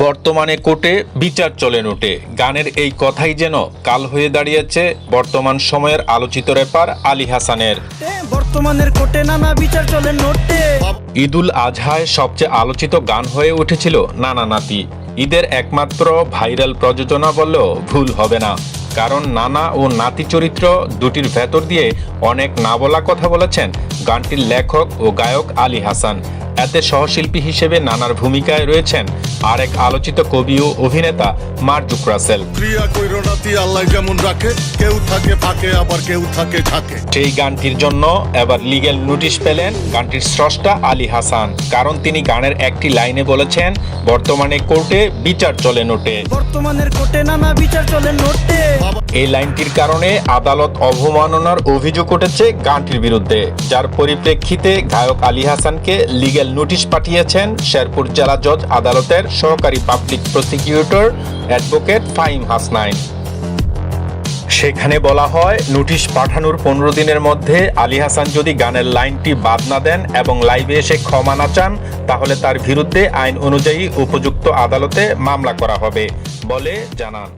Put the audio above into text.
বর্তমানে কোর্টে বিচার চলে নোটে। গানের এই কথাই যেন কাল হয়ে দাঁড়িয়েছে বর্তমান সময়ের আলোচিত র্যাপার আলী হাসানের। বর্তমানের কোর্টে নানা বিচার চলে নোটে। ঈদুল আজহায় সবচেয়ে আলোচিত গান হয়ে উঠেছিল নানা নাতি। ঈদের একমাত্র ভাইরাল প্রযোজনা বললেও ভুল হবে না, কারণ নানা ও নাতি চরিত্র দুটির ভেতর দিয়ে অনেক না বলা কথা বলেছেন গানটির লেখক ও গায়ক আলী হাসান। এতে সহশিল্পী হিসেবে নানার ভূমিকায় রয়েছেন আরেক আলোচিত কবি ও অভিনেতা মারজুক রাসেল। সেই গানটির জন্য এবার লিগ্যাল নোটিশ পেলেন গানটির স্রষ্টা আলী হাসান, কারণ তিনি গানের একটি লাইনে বলেছেন বর্তমানে কোর্টে বিচার চলে নোটে। বর্তমানের কোর্টে নানা বিচার চলে নোটে। এই লাইনটির কারণে আদালত অবমাননার অভিযোগ উঠেছে গানটির বিরুদ্ধে, যার পরিপ্রেক্ষিতে গায়ক আলী হাসানকে লিগ্যাল নোটিশ পাঠিয়েছেন শেরপুর জেলা জজ আদালতের সহকারী public prosecutor advocate Fahim Hasnain. সেখানে বলা হয়, নোটিশ পাঠানোর 15 দিনের মধ্যে আলী হাসান যদি গানের লাইনটি বাদ না দেন এবং লাইভে এসে ক্ষমা না চান, তাহলে তার বিরুদ্ধে আইন অনুযায়ী উপযুক্ত আদালতে মামলা করা হবে বলে জানান।